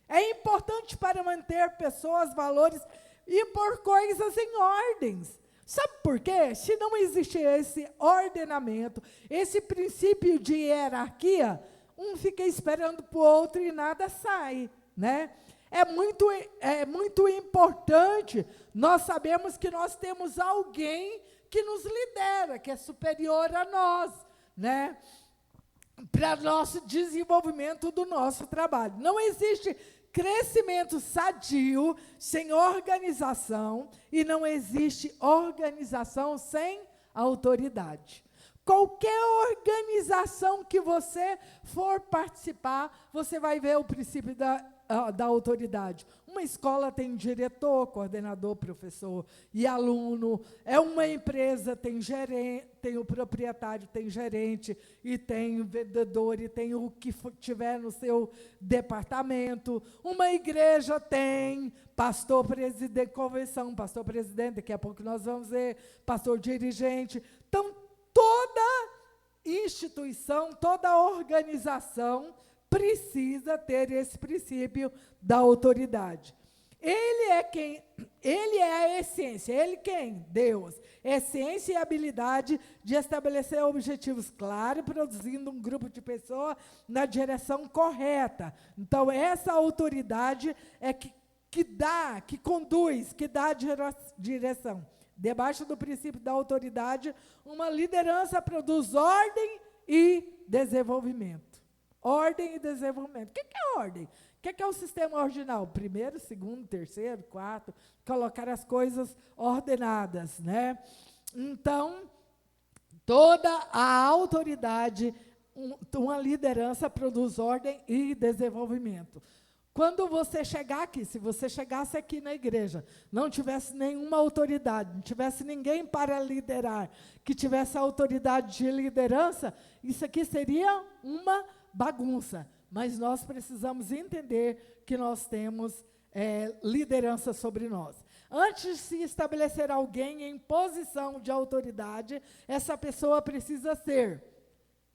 É importante para manter pessoas, valores e por coisas em ordens. Sabe por quê? Se não existir esse ordenamento, esse princípio de hierarquia, um fica esperando para o outro e nada sai, né? É muito importante nós sabermos que nós temos alguém que nos lidera, que é superior a nós, né? Para nosso desenvolvimento do nosso trabalho. Não existe crescimento sadio sem organização e não existe organização sem autoridade. Qualquer organização que você for participar, você vai ver o princípio da autoridade. Uma escola tem diretor, coordenador, professor e aluno. É uma empresa, tem gerente, tem o proprietário, tem gerente, e tem o vendedor, e tem o que tiver no seu departamento. Uma igreja tem pastor presidente, convenção, pastor presidente, daqui a pouco nós vamos ver, pastor dirigente. Então, toda instituição, toda organização precisa ter esse princípio da autoridade. Ele é a essência. Ele quem? Deus. Essência e habilidade de estabelecer objetivos claros, produzindo um grupo de pessoas na direção correta. Então, essa autoridade é que dá, que conduz, que dá a direção. Debaixo do princípio da autoridade, uma liderança produz ordem e desenvolvimento. Ordem e desenvolvimento. O que é ordem? O que é o sistema ordinal? Primeiro, segundo, terceiro, quarto, colocar as coisas ordenadas, né? Então, toda a autoridade, uma liderança produz ordem e desenvolvimento. Quando você chegar aqui, se você chegasse aqui na igreja, não tivesse nenhuma autoridade, não tivesse ninguém para liderar, que tivesse a autoridade de liderança, isso aqui seria uma bagunça. Mas nós precisamos entender que nós temos liderança sobre nós. Antes de se estabelecer alguém em posição de autoridade, essa pessoa precisa ser.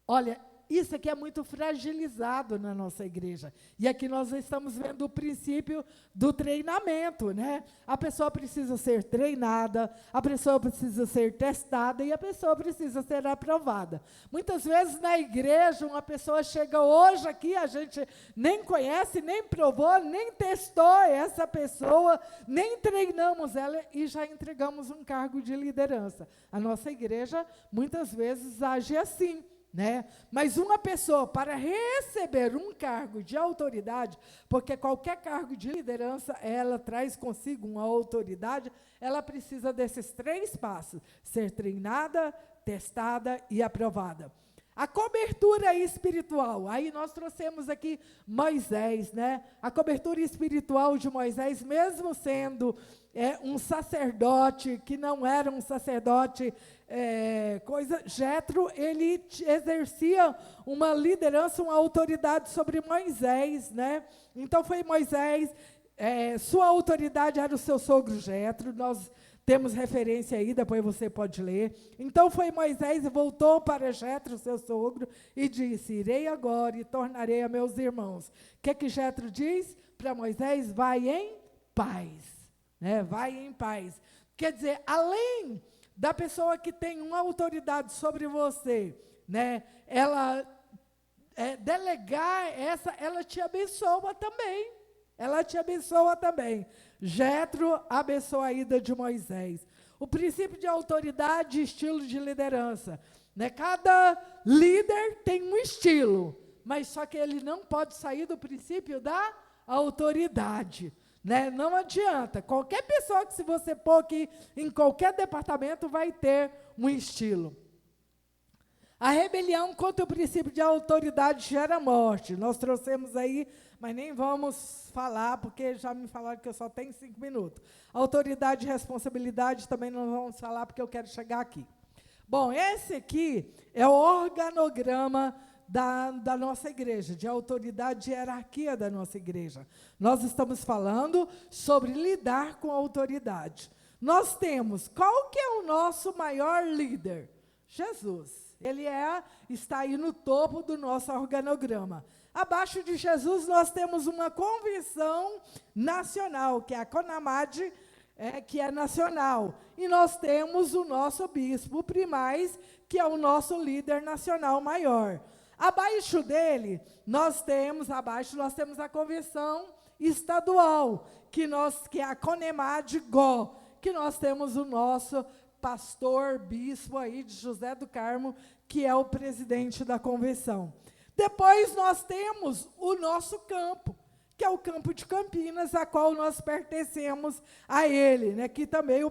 Olha, isso aqui é muito fragilizado na nossa igreja. E aqui nós estamos vendo o princípio do treinamento, né? A pessoa precisa ser treinada, a pessoa precisa ser testada e a pessoa precisa ser aprovada. Muitas vezes na igreja, uma pessoa chega hoje aqui, a gente nem conhece, nem provou, nem testou essa pessoa, nem treinamos ela e já entregamos um cargo de liderança. A nossa igreja, muitas vezes, age assim. Né? Mas uma pessoa, para receber um cargo de autoridade, porque qualquer cargo de liderança, ela traz consigo uma autoridade, ela precisa desses 3 passos: ser treinada, testada e aprovada. A cobertura espiritual, aí nós trouxemos aqui Moisés, né? A cobertura espiritual de Moisés, mesmo sendo um sacerdote, que não era um sacerdote, Jétro, ele exercia uma liderança, uma autoridade sobre Moisés, né? Então foi Moisés, sua autoridade era o seu sogro Jétro, nós temos referência aí, depois você pode ler. Então foi Moisés e voltou para Jétro, seu sogro, e disse: irei agora e tornarei a meus irmãos. O que Jétro diz para Moisés? Vai em paz. Né? Vai em paz. Quer dizer, além da pessoa que tem uma autoridade sobre você, né, ela delegar ela te abençoa também. Ela te abençoa também. Jétro abençoa a ida de Moisés. O princípio de autoridade e estilo de liderança. Né? Cada líder tem um estilo, mas só que ele não pode sair do princípio da autoridade. Né? Não adianta. Qualquer pessoa que se você pôr aqui em qualquer departamento vai ter um estilo. A rebelião contra o princípio de autoridade gera morte. Nós trouxemos aí, mas nem vamos falar, porque já me falaram que eu só tenho 5 minutos. Autoridade e responsabilidade também não vamos falar, porque eu quero chegar aqui. Bom, esse aqui é o organograma da nossa igreja, de autoridade e hierarquia da nossa igreja. Nós estamos falando sobre lidar com a autoridade. Nós temos, qual que é o nosso maior líder? Jesus. Ele está aí no topo do nosso organograma. Abaixo de Jesus, nós temos uma convenção nacional, que é a CONAMAD, que é nacional. E nós temos o nosso bispo primaz, que é o nosso líder nacional maior. Abaixo dele, nós temos a convenção estadual, que é a CONEMAD-GO, que nós temos o nosso pastor, bispo aí de José do Carmo, que é o presidente da convenção. Depois nós temos o nosso campo, que é o campo de Campinas, a qual nós pertencemos a ele, né, que também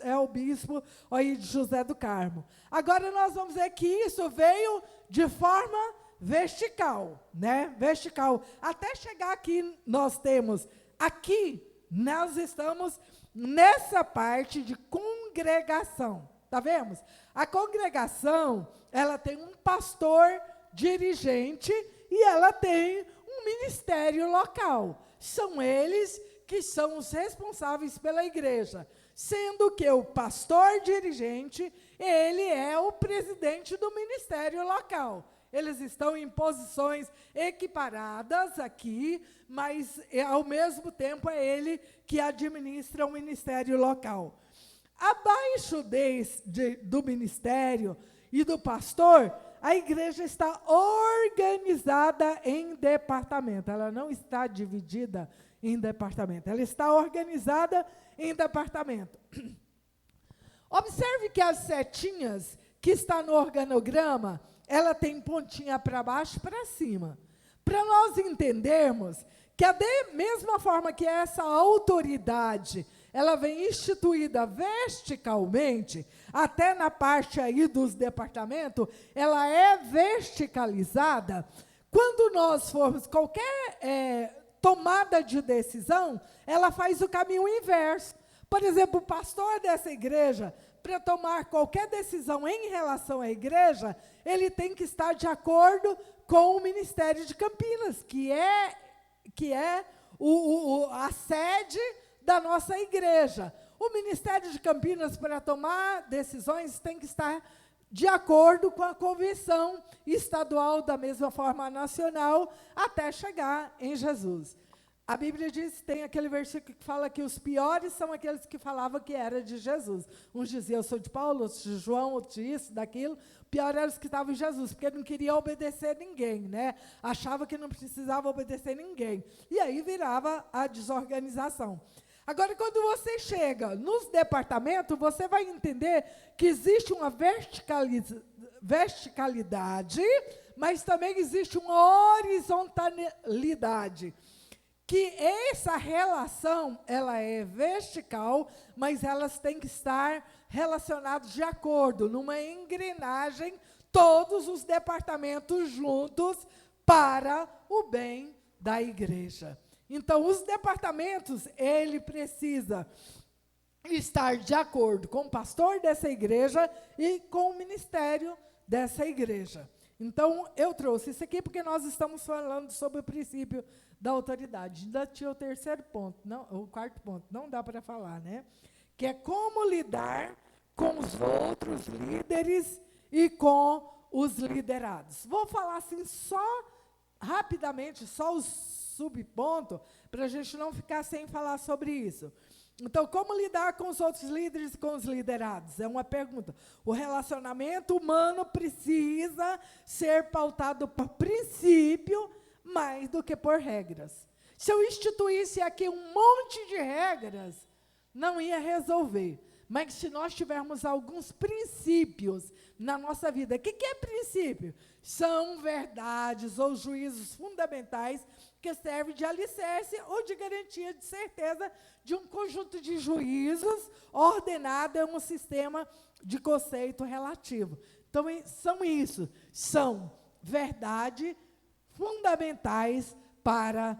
é o bispo aí de José do Carmo. Agora nós vamos ver que isso veio de forma vertical, né? Vertical. Até chegar aqui, nós estamos nessa parte de congregação, tá vendo? A congregação, ela tem um pastor dirigente e ela tem um ministério local. São eles que são os responsáveis pela igreja, sendo que o pastor dirigente, ele é o presidente do ministério local. Eles estão em posições equiparadas aqui, mas ao mesmo tempo é ele que administra o ministério local. Abaixo do ministério e do pastor, a igreja está organizada em departamento. Ela não está dividida em departamento. Ela está organizada em departamento. Observe que as setinhas que está no organograma, ela tem pontinha para baixo e para cima. para nós entendermos que a mesma forma que essa autoridade, ela vem instituída verticalmente, até na parte aí dos departamentos, ela é verticalizada. Quando nós formos qualquer tomada de decisão, ela faz o caminho inverso. Por exemplo, o pastor dessa igreja, para tomar qualquer decisão em relação à igreja, ele tem que estar de acordo com o Ministério de Campinas, que é a sede da nossa igreja. O Ministério de Campinas, para tomar decisões, tem que estar de acordo com a convenção estadual, da mesma forma nacional, até chegar em Jesus. A Bíblia diz, tem aquele versículo que fala que os piores são aqueles que falavam que era de Jesus. Uns diziam, eu sou de Paulo, outros de João, outros disso, daquilo. Pior eram os que estavam em Jesus, porque não queria obedecer ninguém, né? Achava que não precisava obedecer ninguém. E aí virava a desorganização. Agora, quando você chega nos departamentos, você vai entender que existe uma verticalidade, mas também existe uma horizontalidade. Que essa relação, ela é vertical, mas elas têm que estar relacionadas de acordo, numa engrenagem, todos os departamentos juntos, para o bem da igreja. Então, os departamentos, ele precisa estar de acordo com o pastor dessa igreja e com o ministério dessa igreja. Então, eu trouxe isso aqui porque nós estamos falando sobre o princípio da autoridade. Ainda tinha o terceiro ponto, não, o quarto ponto, não dá para falar, né? Que é como lidar com os outros líderes e com os liderados. Vou falar assim só rapidamente, só os subpontos, para a gente não ficar sem falar sobre isso. Então, como lidar com os outros líderes e com os liderados? É uma pergunta. O relacionamento humano precisa ser pautado por princípio mais do que por regras. Se eu instituísse aqui um monte de regras, não ia resolver. Mas se nós tivermos alguns princípios na nossa vida, o que é princípio? São verdades ou juízos fundamentais que servem de alicerce ou de garantia de certeza de um conjunto de juízos ordenado em um sistema de conceito relativo. Então, são verdades fundamentais para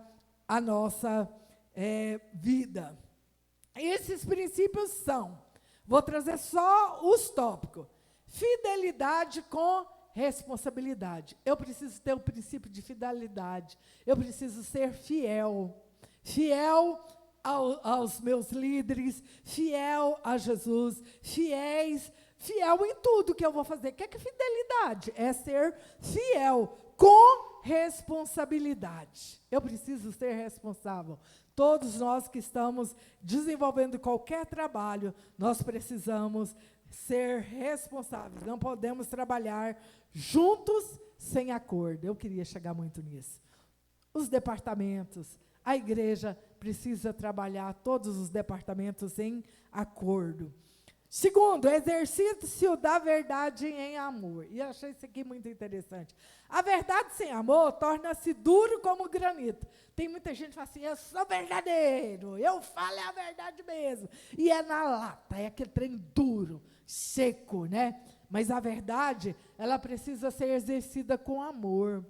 a nossa vida. Esses princípios são, vou trazer só os tópicos, fidelidade com responsabilidade. Eu preciso ter o princípio de fidelidade. Eu preciso ser fiel. Fiel aos meus líderes, fiel a Jesus, fiel em tudo que eu vou fazer. O que é fidelidade? É ser fiel com responsabilidade. Eu preciso ser responsável. Todos nós que estamos desenvolvendo qualquer trabalho, nós precisamos ser responsáveis. Não podemos trabalhar juntos sem acordo. Eu queria chegar muito nisso. Os departamentos, a igreja precisa trabalhar todos os departamentos em acordo. Segundo, exercício da verdade em amor. E eu achei isso aqui muito interessante. A verdade sem amor torna-se duro como granito. Tem muita gente que fala assim, eu sou verdadeiro, eu falo a verdade mesmo. E é na lata, é aquele trem duro, seco, né? Mas a verdade, ela precisa ser exercida com amor.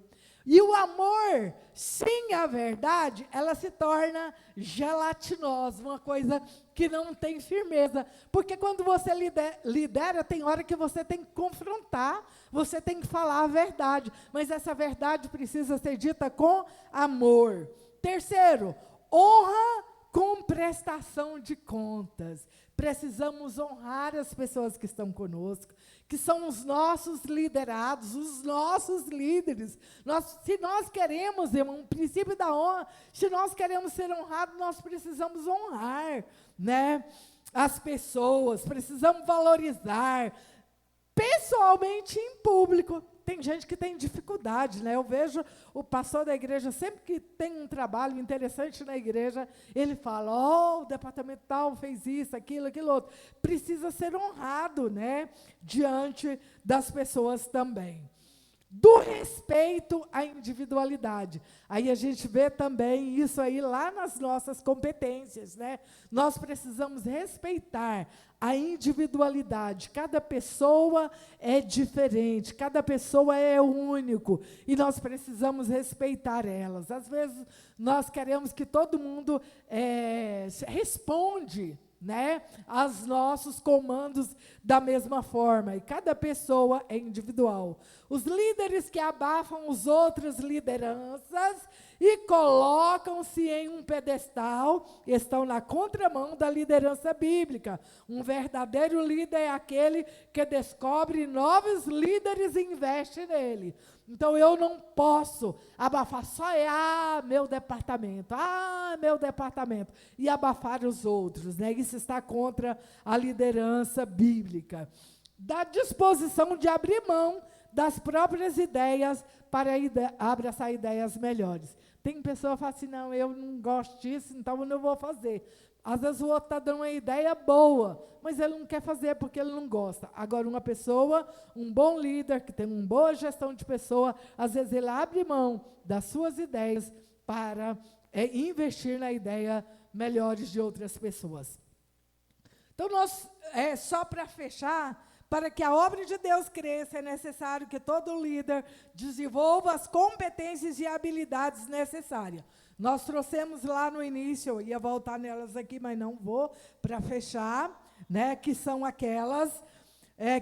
E o amor, sem a verdade, ela se torna gelatinosa, uma coisa que não tem firmeza. Porque quando você lidera, tem hora que você tem que confrontar, você tem que falar a verdade. Mas essa verdade precisa ser dita com amor. Terceiro, honra com prestação de contas. Precisamos honrar as pessoas que estão conosco, que são os nossos liderados, os nossos líderes. Se nós queremos, um princípio da honra, se nós queremos ser honrados, nós precisamos honrar, né, as pessoas, precisamos valorizar, pessoalmente e em público. Tem gente que tem dificuldade, né? Eu vejo o pastor da igreja, sempre que tem um trabalho interessante na igreja, ele fala, o departamento tal fez isso, aquilo outro. Precisa ser honrado, né? Diante das pessoas também. do respeito à individualidade. Aí a gente vê também isso aí lá nas nossas competências, né? Nós precisamos respeitar a individualidade. Cada pessoa é diferente, cada pessoa é único, e nós precisamos respeitar elas. Às vezes, nós queremos que todo mundo responde, né, aos nossos comandos da mesma forma, e cada pessoa é individual. Os líderes que abafam os outros lideranças e colocam-se em um pedestal estão na contramão da liderança bíblica. Um verdadeiro líder é aquele que descobre novos líderes e investe nele. Então, eu não posso abafar só meu departamento, e abafar os outros, né? Isso está contra a liderança bíblica. Da disposição de abrir mão das próprias ideias para abraçar ideias melhores. Tem pessoa que fala assim, não, eu não gosto disso, então eu não vou fazer. Às vezes o outro está dando uma ideia boa, mas ele não quer fazer porque ele não gosta. Agora, uma pessoa, um bom líder, que tem uma boa gestão de pessoa, às vezes ele abre mão das suas ideias para investir na ideia melhores de outras pessoas. Então, só para fechar, para que a obra de Deus cresça, é necessário que todo líder desenvolva as competências e habilidades necessárias. Nós trouxemos lá no início, eu ia voltar nelas aqui, mas não vou, para fechar, né, que são aquelas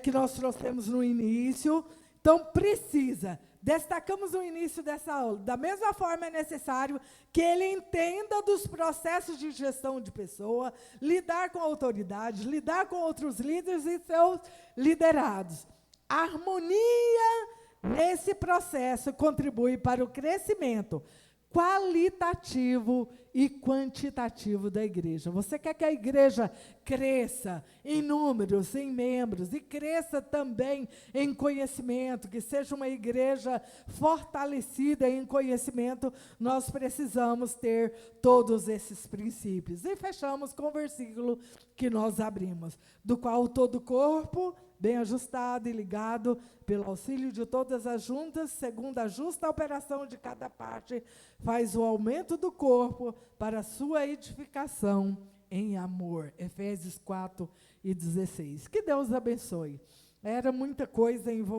que nós trouxemos no início. Então, destacamos no início dessa aula, da mesma forma é necessário que ele entenda dos processos de gestão de pessoa, lidar com a autoridade, lidar com outros líderes e seus liderados. A harmonia nesse processo contribui para o crescimento qualitativo e quantitativo da igreja. Você quer que a igreja cresça em números, em membros, e cresça também em conhecimento, que seja uma igreja fortalecida em conhecimento, nós precisamos ter todos esses princípios. E fechamos com o versículo que nós abrimos, do qual todo o corpo, bem ajustado e ligado pelo auxílio de todas as juntas, segundo a justa operação de cada parte, faz o aumento do corpo para a sua edificação em amor. Efésios 4:16. Que Deus abençoe. Era muita coisa envolvida.